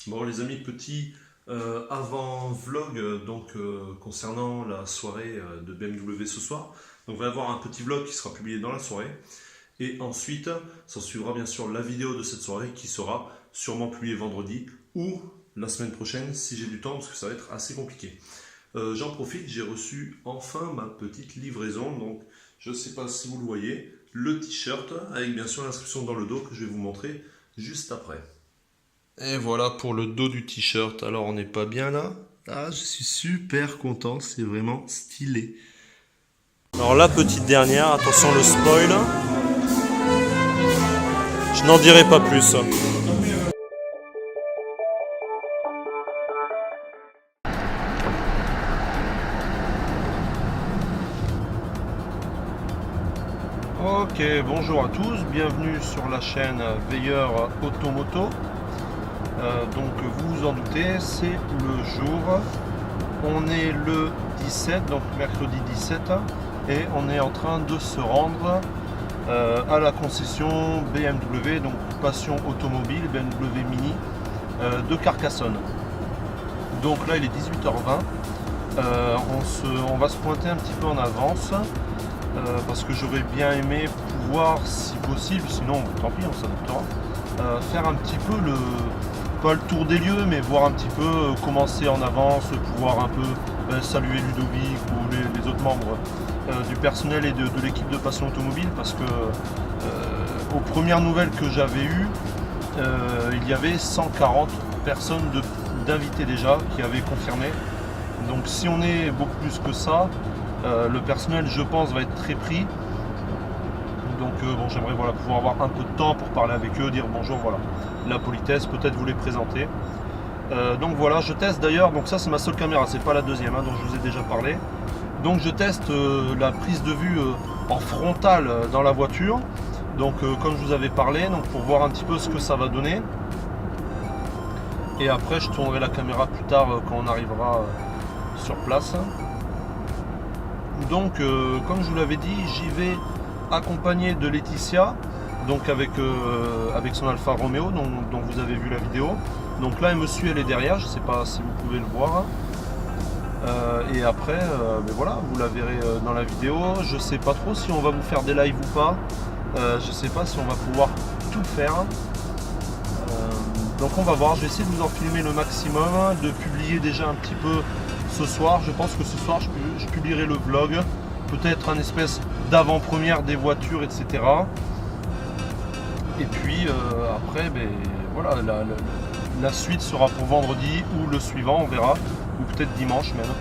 Bon les amis, petit avant vlog concernant la soirée de BMW ce soir. Donc on va avoir un petit vlog qui sera publié dans la soirée. Et ensuite, s'en suivra bien sûr la vidéo de cette soirée qui sera sûrement publiée vendredi ou la semaine prochaine si j'ai du temps parce que ça va être assez compliqué. J'en profite, j'ai reçu enfin ma petite livraison. Donc je ne sais pas si vous le voyez, le t-shirt avec bien sûr l'inscription dans le dos que je vais vous montrer juste après. Et voilà pour le dos du t-shirt. Alors on n'est pas bien là. Ah, je suis super content, c'est vraiment stylé. Alors la petite dernière, attention le spoil. Je n'en dirai pas plus. Ok, bonjour à tous, bienvenue sur la chaîne Veilleur Automoto. Donc vous vous en doutez, c'est le jour, on est le 17, donc mercredi 17, et on est en train de se rendre à la concession BMW, donc Passion Automobile, BMW Mini de Carcassonne. Donc là il est 18h20, on va se pointer un petit peu en avance, parce que j'aurais bien aimé pouvoir, si possible, sinon tant pis on s'adaptera, faire un petit peu pas le tour des lieux, mais voir un petit peu commencer en avance, pouvoir un peu saluer Ludovic ou les autres membres du personnel et de l'équipe de Passion Automobile, parce que aux premières nouvelles que j'avais eues, il y avait 140 personnes d'invités déjà qui avaient confirmé. Donc si on est beaucoup plus que ça, le personnel je pense va être très pris. Donc bon, j'aimerais pouvoir avoir un peu de temps pour parler avec eux, dire bonjour, voilà, la politesse, peut-être vous les présenter. Donc voilà, je teste d'ailleurs, donc ça c'est ma seule caméra, c'est pas la deuxième dont je vous ai déjà parlé. Donc je teste la prise de vue en frontale dans la voiture, donc comme je vous avais parlé, donc pour voir un petit peu ce que ça va donner. Et après je tournerai la caméra plus tard quand on arrivera sur place. Donc comme je vous l'avais dit, j'y vais accompagné de Laetitia, donc avec son Alfa Romeo dont vous avez vu la vidéo. Donc là elle me suit, elle est derrière, je ne sais pas si vous pouvez le voir. Et après mais voilà, vous la verrez dans la vidéo. Je ne sais pas trop si on va vous faire des lives ou pas, je ne sais pas si on va pouvoir tout faire. Donc on va voir, je vais essayer de vous en filmer le maximum, de publier déjà un petit peu ce soir. Je pense que ce soir je publierai le vlog, peut-être un espèce d'avant-première des voitures, etc. Et puis après, voilà, la suite sera pour vendredi ou le suivant, on verra, ou peut-être dimanche même.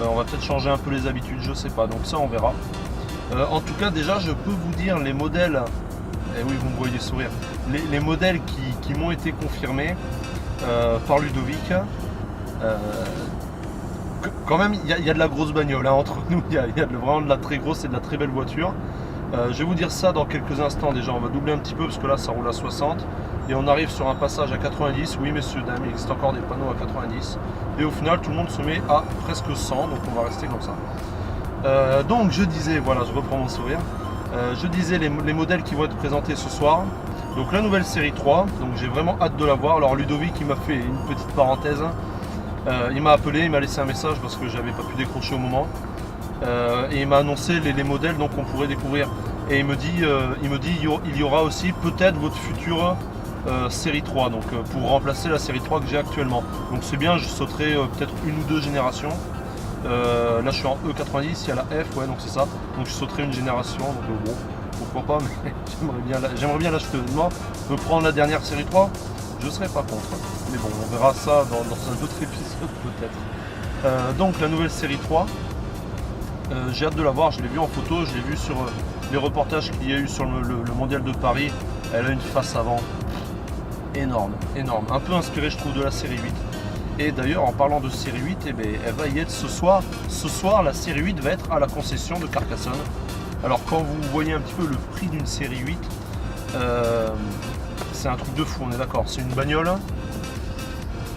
On va peut-être changer un peu les habitudes, je sais pas, donc ça on verra. En tout cas, déjà, je peux vous dire les modèles, et oui, vous me voyez sourire, les modèles qui m'ont été confirmés par Ludovic. Quand même, il y a de la grosse bagnole entre nous, il y a vraiment de la très grosse et de la très belle voiture. Je vais vous dire ça dans quelques instants déjà, on va doubler un petit peu parce que là ça roule à 60 et on arrive sur un passage à 90. Oui messieurs, dames, il existe encore des panneaux à 90 et au final tout le monde se met à presque 100, donc on va rester comme ça. Donc je disais, voilà, je reprends mon sourire, je disais les modèles qui vont être présentés ce soir. Donc la nouvelle série 3, donc j'ai vraiment hâte de la voir. Alors Ludovic il m'a fait une petite parenthèse. Il m'a appelé, il m'a laissé un message parce que j'avais pas pu décrocher au moment. Et il m'a annoncé les modèles donc on pourrait découvrir. Et il me dit il y aura aussi peut-être votre future série 3, donc pour remplacer la série 3 que j'ai actuellement. Donc c'est bien, je sauterai peut-être une ou deux générations. Là je suis en E90, il y a la F, ouais, donc c'est ça. Donc je sauterai une génération, donc bon, pourquoi pas, mais j'aimerais bien l'acheter. Moi, me prendre la dernière série 3. Je ne serais pas contre, mais bon, on verra ça dans un autre épisode peut-être. Donc la nouvelle série 3, j'ai hâte de la voir, je l'ai vue en photo, je l'ai vue sur les reportages qu'il y a eu sur le mondial de Paris. Elle a une face avant énorme, énorme, un peu inspirée je trouve de la série 8. Et d'ailleurs en parlant de série 8, elle va y être ce soir. Ce soir la série 8 va être à la concession de Carcassonne. Alors quand vous voyez un petit peu le prix d'une série 8, c'est un truc de fou, on est d'accord. C'est une bagnole.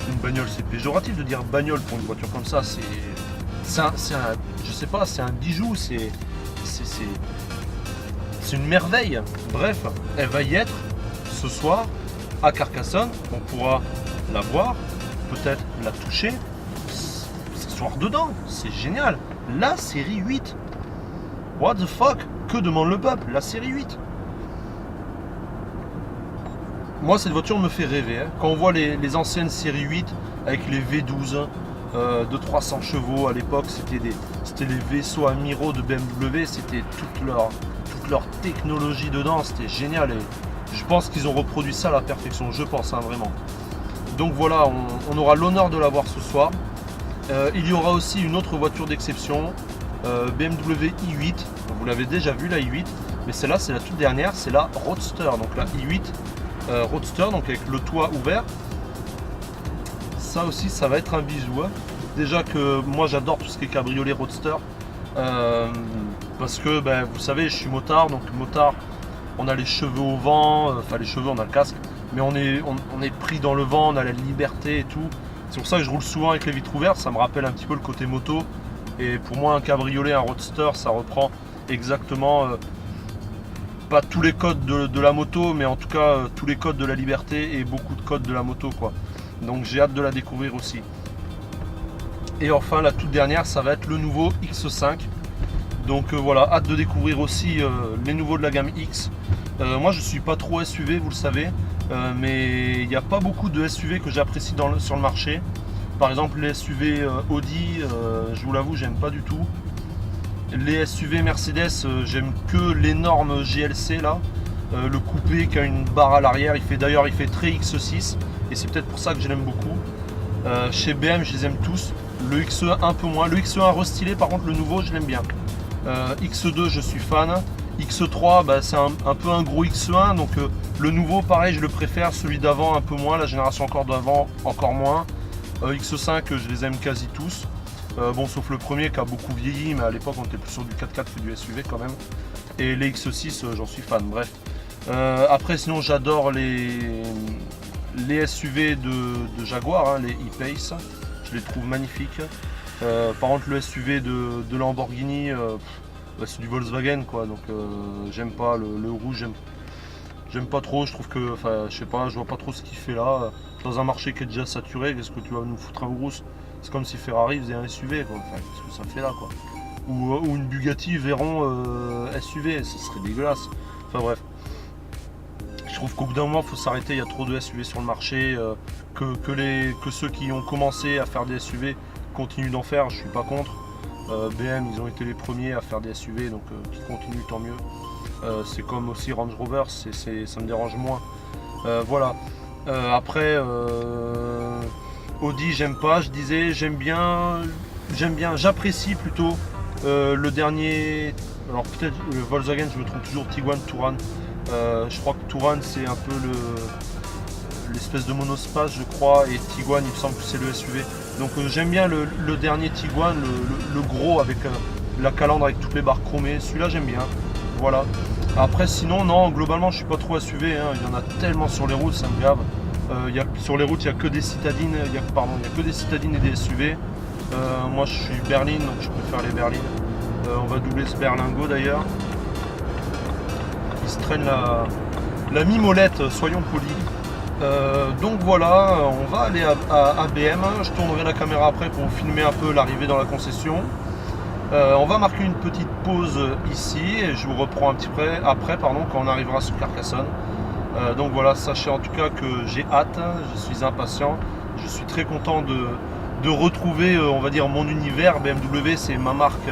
Une bagnole, c'est péjoratif de dire bagnole pour une voiture comme ça. Je sais pas, c'est un bijou, c'est une merveille. Bref, elle va y être ce soir à Carcassonne. On pourra la voir, peut-être la toucher, s'asseoir dedans, c'est génial. La série 8. What the fuck? Que demande le peuple? La série 8. Moi, cette voiture me fait rêver. Hein. Quand on voit les anciennes séries 8 avec les V12 de 300 chevaux à l'époque, c'était les vaisseaux amiraux de BMW, c'était toute leur technologie dedans, c'était génial. Et je pense qu'ils ont reproduit ça à la perfection, je pense, hein, vraiment. Donc voilà, on aura l'honneur de la voir ce soir. Il y aura aussi une autre voiture d'exception, BMW i8. Vous l'avez déjà vu, la i8, mais celle-là, c'est la toute dernière, c'est la Roadster. Donc la i8 Roadster, donc avec le toit ouvert. Ça aussi, ça va être un bisou. Hein. Déjà que moi, j'adore tout ce qui est cabriolet Roadster. Parce que, ben, vous savez, je suis motard. Donc motard, on a les cheveux au vent. Enfin, les cheveux, on a le casque. Mais on est pris dans le vent, on a la liberté et tout. C'est pour ça que je roule souvent avec les vitres ouvertes. Ça me rappelle un petit peu le côté moto. Et pour moi, un cabriolet, un Roadster, ça reprend exactement... pas tous les codes de la moto, mais en tout cas tous les codes de la liberté et beaucoup de codes de la moto, quoi. Donc j'ai hâte de la découvrir aussi. Et enfin la toute dernière, ça va être le nouveau X5. Donc voilà, hâte de découvrir aussi les nouveaux de la gamme X. Moi je suis pas trop SUV, vous le savez, mais il n'y a pas beaucoup de SUV que j'apprécie sur le marché. Par exemple les SUV Audi, je vous l'avoue, j'aime pas du tout. Les SUV Mercedes, j'aime que l'énorme GLC là, le coupé qui a une barre à l'arrière. Il fait très X6 et c'est peut-être pour ça que je l'aime beaucoup. Chez BM, je les aime tous. Le XE un peu moins. Le XE1 restylé, par contre, le nouveau, je l'aime bien. X2, je suis fan. X3, bah, c'est un peu un gros X1, donc le nouveau, pareil, je le préfère. Celui d'avant, un peu moins. La génération encore d'avant, encore moins. X5, je les aime quasi tous. Bon, sauf le premier qui a beaucoup vieilli, mais à l'époque on était plus sur du 4x4 que du SUV quand même. Et les X6, j'en suis fan, bref. Après, sinon, j'adore les SUV de Jaguar, hein, les E-Pace. Je les trouve magnifiques. Par contre, le SUV de Lamborghini, bah, c'est du Volkswagen, quoi. Donc, j'aime pas le rouge, j'aime pas trop. Je trouve que, enfin, je sais pas, je vois pas trop ce qu'il fait là. Dans un marché qui est déjà saturé, qu'est-ce que tu vas nous foutre un rousse? C'est comme si Ferrari faisait un SUV, quoi. Enfin, qu'est-ce que ça fait là, quoi? Ou une Bugatti Veyron SUV, ce serait dégueulasse. Enfin bref. Je trouve qu'au bout d'un moment, il faut s'arrêter. Il y a trop de SUV sur le marché. Que ceux qui ont commencé à faire des SUV continuent d'en faire. Je suis pas contre. BM, ils ont été les premiers à faire des SUV, donc qu'ils continuent, tant mieux. C'est comme aussi Range Rover, ça me dérange moins. Voilà. Après. Audi, j'aime pas, je disais, j'aime bien, j'apprécie plutôt le dernier, alors peut-être le Volkswagen, je me trompe toujours, Tiguan, Touran. Je crois que Touran c'est un peu l'espèce de monospace, je crois, et Tiguan, il me semble que c'est le SUV. Donc j'aime bien le dernier Tiguan, le gros avec la calandre avec toutes les barres chromées, celui-là j'aime bien. Voilà. Après, sinon, non, globalement, je suis pas trop SUV, hein. Il y en a tellement sur les routes, ça me gave. Sur les routes, il n'y a que des citadines, il y a que des citadines et des SUV. Moi, je suis berline, donc je préfère les berlines. On va doubler ce berlingot d'ailleurs. Il se traîne la mimolette, soyons polis. Donc voilà, on va aller à BM. Je tournerai la caméra après pour vous filmer un peu l'arrivée dans la concession. On va marquer une petite pause ici et je vous reprends un petit peu après, quand on arrivera sur Carcassonne. Donc voilà, sachez en tout cas que j'ai hâte, je suis impatient, je suis très content de retrouver, on va dire, mon univers. BMW, c'est ma marque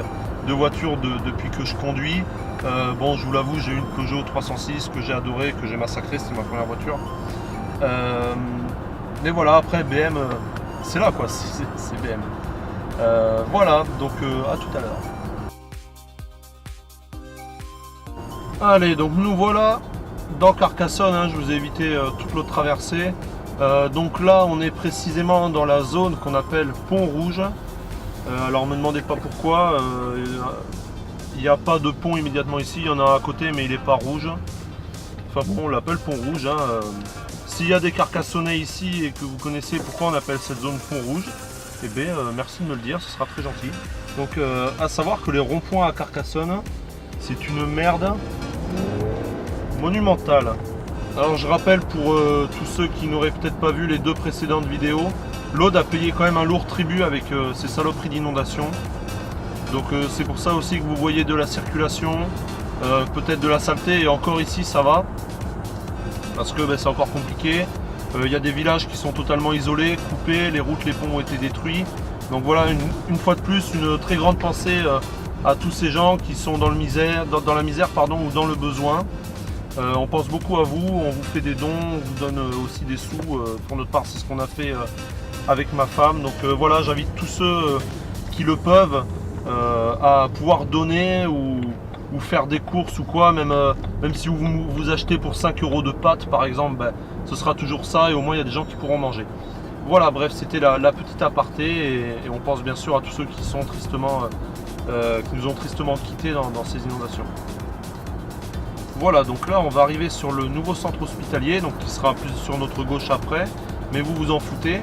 de voiture depuis que je conduis. Bon, je vous l'avoue, j'ai eu une Peugeot 306 que j'ai adorée, que j'ai massacrée, c'était ma première voiture. Mais voilà, après BM, c'est là quoi, c'est BM. Voilà, donc à tout à l'heure. Allez, donc nous voilà dans Carcassonne, hein, je vous ai évité toute l'autre traversée. Donc là, on est précisément dans la zone qu'on appelle Pont Rouge. Alors, me demandez pas pourquoi. Il n'y a pas de pont immédiatement ici. Il y en a un à côté, mais il n'est pas rouge. Enfin bon, on l'appelle Pont Rouge. Hein. S'il y a des Carcassonnais ici et que vous connaissez pourquoi on appelle cette zone Pont Rouge, eh bien, merci de me le dire, ce sera très gentil. Donc, à savoir que les ronds-points à Carcassonne, c'est une merde monumentale. Alors je rappelle pour tous ceux qui n'auraient peut-être pas vu les 2 précédentes vidéos, l'Aude a payé quand même un lourd tribut avec ces saloperies d'inondation. Donc c'est pour ça aussi que vous voyez de la circulation, peut-être de la saleté, et encore ici ça va, parce que c'est encore compliqué. Il y a des villages qui sont totalement isolés, coupés, les routes, les ponts ont été détruits. Donc voilà, une fois de plus, une très grande pensée à tous ces gens qui sont dans la misère ou dans le besoin. On pense beaucoup à vous, on vous fait des dons, on vous donne aussi des sous. Pour notre part, c'est ce qu'on a fait avec ma femme. Donc voilà, j'invite tous ceux qui le peuvent à pouvoir donner ou faire des courses ou quoi. Même si vous achetez pour 5 € de pâtes par exemple, ce sera toujours ça et au moins il y a des gens qui pourront manger. Voilà, bref, c'était la petite aparté et on pense bien sûr à tous ceux qui sont tristement, qui nous ont tristement quittés dans ces inondations. Voilà, donc là on va arriver sur le nouveau centre hospitalier, donc qui sera plus sur notre gauche après, mais vous vous en foutez.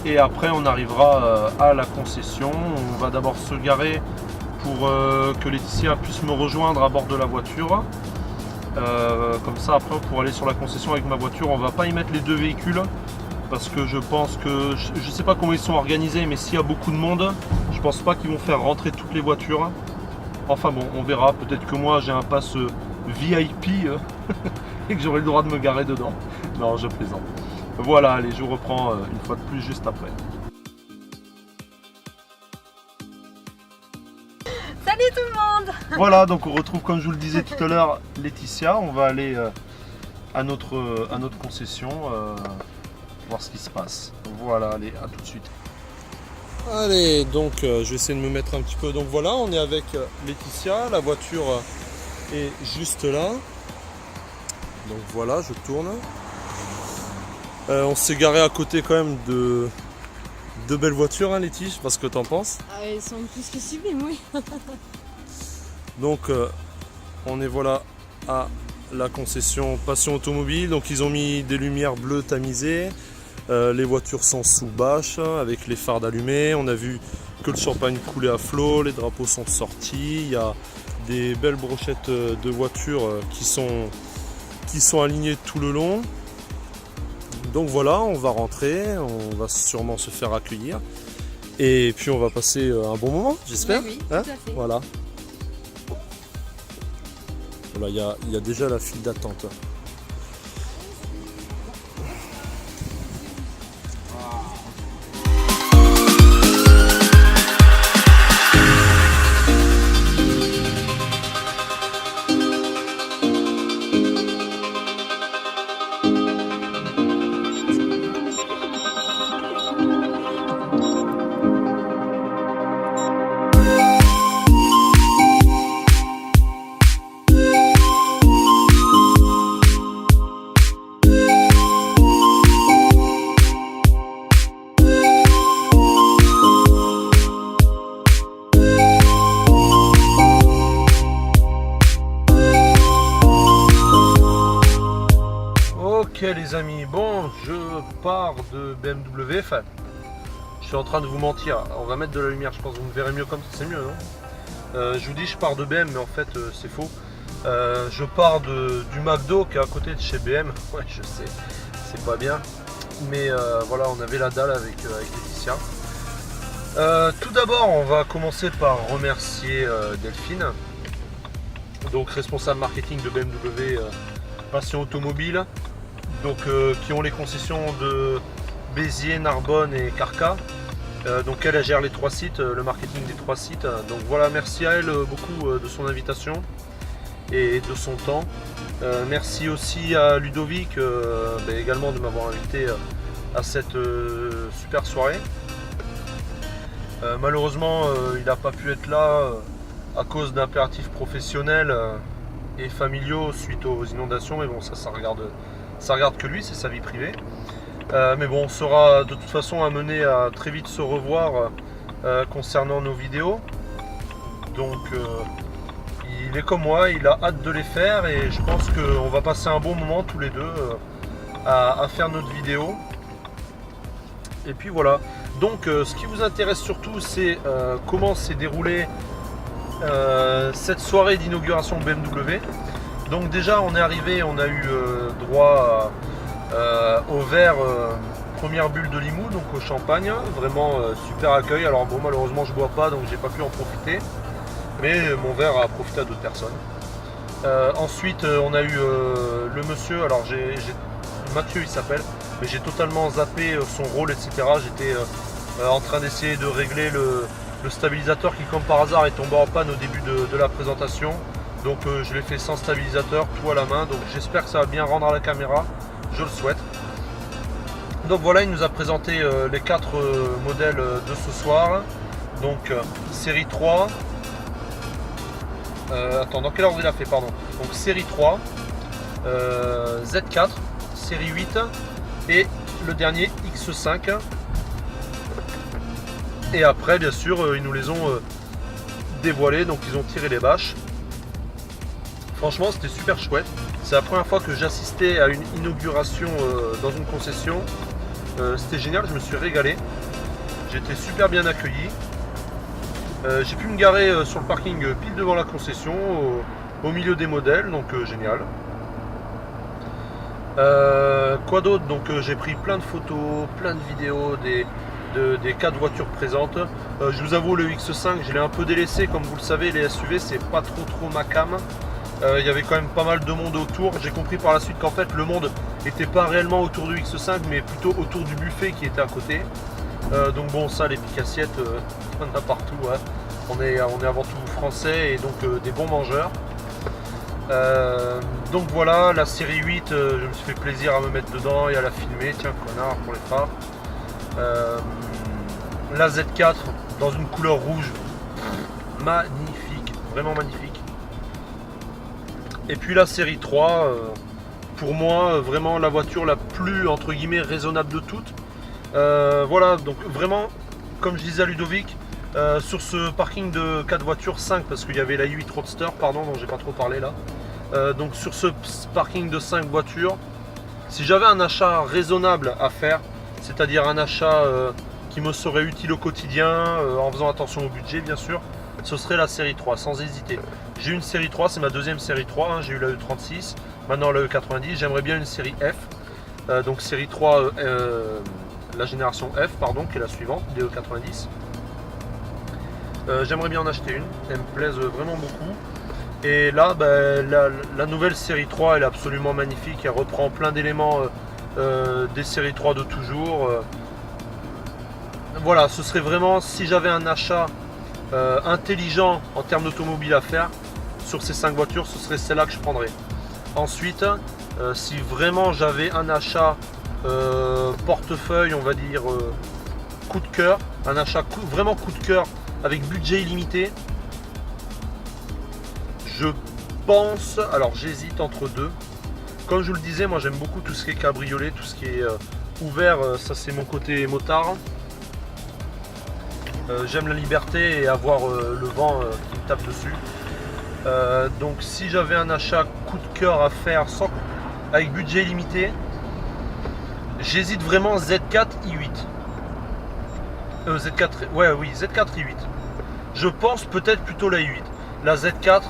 Et après on arrivera à la concession. On va d'abord se garer pour que Laetitia puisse me rejoindre à bord de la voiture. Comme ça après pour aller sur la concession avec ma voiture, on va pas y mettre les 2 véhicules parce que je pense que, je sais pas comment ils sont organisés, mais s'il y a beaucoup de monde, je pense pas qu'ils vont faire rentrer toutes les voitures. Enfin bon, on verra, peut-être que moi j'ai un pass VIP et que j'aurai le droit de me garer dedans. Non, je plaisante. Voilà, allez, je vous reprends une fois de plus juste après. Salut tout le monde! Voilà, donc on retrouve, comme je vous le disais tout à l'heure, Laetitia. On va aller à notre concession, voir ce qui se passe. Voilà, allez, à tout de suite. Allez, donc je vais essayer de me mettre un petit peu. Donc voilà, on est avec Laetitia, la voiture est juste là. Donc voilà, je tourne. On s'est garé à côté quand même de belles voitures, hein, Laetitia, je sais pas ce que t'en penses. Ah, ils sont plus que sublimes, oui. Donc on est voilà à la concession Passion Automobile. Donc ils ont mis des lumières bleues tamisées. Les voitures sont sous bâche avec les phares allumés. On a vu que le champagne coulait à flot, les drapeaux sont sortis. Il y a des belles brochettes de voitures qui sont alignées tout le long. Donc voilà, on va rentrer, on va sûrement se faire accueillir. Et puis on va passer un bon moment, j'espère. Oui, tout à fait. Voilà. Voilà, il y a déjà la file d'attente. Ok les amis, bon, je pars de BMW, enfin, je suis en train de vous mentir, on va mettre de la lumière, je pense que vous me verrez mieux comme ça, c'est mieux, non? Je vous dis je pars de BM, mais en fait c'est faux. Je pars du McDo qui est à côté de chez BM, ouais je sais, c'est pas bien, mais voilà, on avait la dalle avec Laetitia. Tout d'abord, on va commencer par remercier Delphine, donc responsable marketing de BMW Passion Automobile. Donc, qui ont les concessions de Béziers, Narbonne et Carca. Donc elle gère les 3 sites, le marketing des 3 sites. Donc voilà, merci à elle beaucoup de son invitation et de son temps. Merci aussi à Ludovic également de m'avoir invité à cette super soirée. Malheureusement il n'a pas pu être là à cause d'impératifs professionnels et familiaux suite aux inondations, mais bon ça regarde que lui, c'est sa vie privée. Mais bon, on sera de toute façon amené à très vite se revoir concernant nos vidéos. Donc il est comme moi, il a hâte de les faire et je pense qu'on va passer un bon moment tous les deux à faire notre vidéo. Et puis voilà. Donc ce qui vous intéresse surtout, c'est comment s'est déroulée cette soirée d'inauguration BMW. Donc déjà on est arrivé, on a eu droit au verre première bulle de Limoux, donc au champagne, vraiment super accueil. Alors bon, malheureusement je bois pas, donc j'ai pas pu en profiter, mais mon verre a profité à d'autres personnes. Ensuite on a eu le monsieur, alors Mathieu il s'appelle, mais j'ai totalement zappé son rôle, etc. J'étais en train d'essayer de régler le stabilisateur qui comme par hasard est tombé en panne au début de la présentation. Donc je l'ai fait sans stabilisateur, tout à la main, donc j'espère que ça va bien rendre à la caméra, je le souhaite. Donc voilà, il nous a présenté les 4 modèles de ce soir. Donc série 3. Attends, dans quel ordre il a fait, pardon. Donc série 3, Z4, série 8 et le dernier X5. Et après, bien sûr, ils nous les ont dévoilés, donc ils ont tiré les bâches. Franchement, c'était super chouette. C'est la première fois que j'assistais à une inauguration dans une concession. C'était génial, je me suis régalé. J'ai été super bien accueilli. J'ai pu me garer sur le parking pile devant la concession, au milieu des modèles, donc génial. Quoi d'autre? Donc j'ai pris plein de photos, plein de vidéos des 4 voitures présentes. Je vous avoue, le X5, je l'ai un peu délaissé, comme vous le savez, les SUV, c'est pas trop ma cam. Il y avait quand même pas mal de monde autour. J'ai compris par la suite qu'en fait le monde n'était pas réellement autour du X5 mais plutôt autour du buffet qui était à côté. Donc bon, ça, les piques-assiettes, on en a partout, hein. On est avant tout français et donc des bons mangeurs. Donc voilà, la série 8, je me suis fait plaisir à me mettre dedans et à la filmer. Tiens, connard, pour les phares. La Z4 dans une couleur rouge, magnifique, vraiment magnifique. Et puis la série 3, pour moi, vraiment la voiture la plus, entre guillemets, raisonnable de toutes. Voilà, donc vraiment, comme je disais à Ludovic, sur ce parking de 4 voitures, 5, parce qu'il y avait la i8 Roadster, pardon, dont j'ai pas trop parlé là. Donc sur ce parking de 5 voitures, si j'avais un achat raisonnable à faire, c'est-à-dire un achat qui me serait utile au quotidien, en faisant attention au budget bien sûr, ce serait la série 3, sans hésiter. J'ai une série 3, c'est ma deuxième série 3, hein. J'ai eu la E36, maintenant la E90, j'aimerais bien une série F, donc série 3, la génération F, pardon, qui est la suivante, des E90. J'aimerais bien en acheter une, elle me plaise vraiment beaucoup. Et là, la nouvelle série 3, elle est absolument magnifique, elle reprend plein d'éléments des séries 3 de toujours. Voilà, ce serait vraiment, si j'avais un achat intelligent en termes d'automobile à faire sur ces 5 voitures, ce serait celle-là que je prendrais. Ensuite, si vraiment j'avais un achat portefeuille, on va dire coup de cœur, un achat vraiment coup de cœur avec budget illimité, je pense, alors j'hésite entre deux. Comme je vous le disais, moi j'aime beaucoup tout ce qui est cabriolet, tout ce qui est ouvert, ça c'est mon côté motard. J'aime la liberté et avoir le vent qui me tape dessus. Donc si j'avais un achat coup de cœur à faire avec budget illimité, j'hésite vraiment Z4 i8. Z4 i8. Je pense peut-être plutôt la i8. La Z4,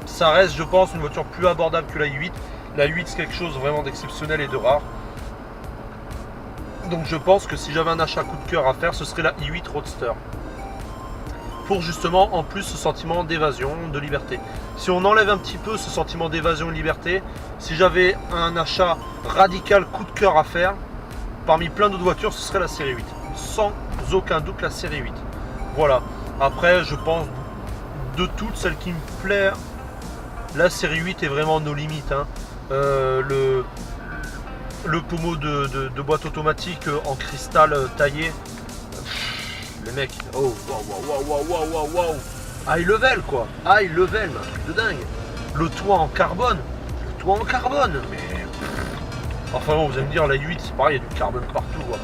ça reste, je pense, une voiture plus abordable que la i8. La i8 c'est quelque chose vraiment d'exceptionnel et de rare. Donc je pense que si j'avais un achat coup de cœur à faire, ce serait la i8 Roadster. Pour justement en plus ce sentiment d'évasion, de liberté. Si on enlève un petit peu ce sentiment d'évasion et de liberté, si j'avais un achat radical coup de cœur à faire, parmi plein d'autres voitures, ce serait la série 8. Sans aucun doute la série 8. Voilà. Après, je pense de toutes, celle qui me plaît, la série 8 est vraiment nos limites. Hein. Le pommeau de boîte automatique en cristal taillé. Les mecs, oh waouh, high level quoi, high level, un truc de dingue. Le toit en carbone, mais enfin bon, vous allez me dire la i8 c'est pareil, il y a du carbone partout. Quoi.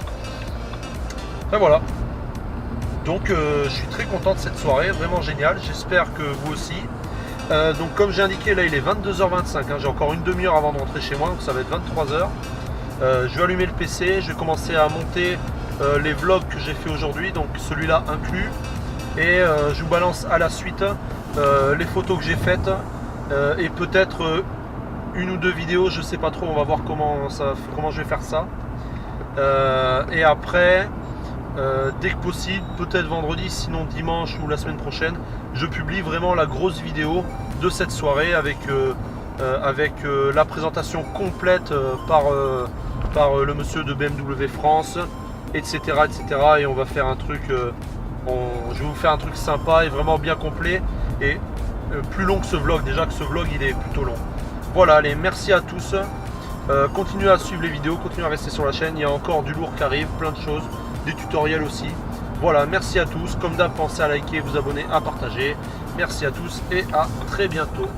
Enfin voilà. Donc je suis très content de cette soirée, vraiment génial, j'espère que vous aussi. Donc comme j'ai indiqué là il est 22h25, hein, j'ai encore une demi-heure avant de rentrer chez moi, donc ça va être 23h. Je vais allumer le PC, je vais commencer à monter les vlogs que j'ai fait aujourd'hui, donc celui-là inclus, et je vous balance à la suite les photos que j'ai faites et peut-être une ou deux vidéos, je sais pas trop, on va voir comment je vais faire ça. Et après, dès que possible, peut-être vendredi, sinon dimanche ou la semaine prochaine, je publie vraiment la grosse vidéo de cette soirée avec la présentation complète par le monsieur de BMW France, etc., etc. Et on va faire un truc, je vais vous faire un truc sympa et vraiment bien complet et plus long que ce vlog. Déjà que ce vlog il est plutôt long. Voilà, allez, merci à tous. Continuez à suivre les vidéos, continuez à rester sur la chaîne. Il y a encore du lourd qui arrive, plein de choses, des tutoriels aussi. Voilà, merci à tous. Comme d'hab, pensez à liker, vous abonner, à partager. Merci à tous et à très bientôt.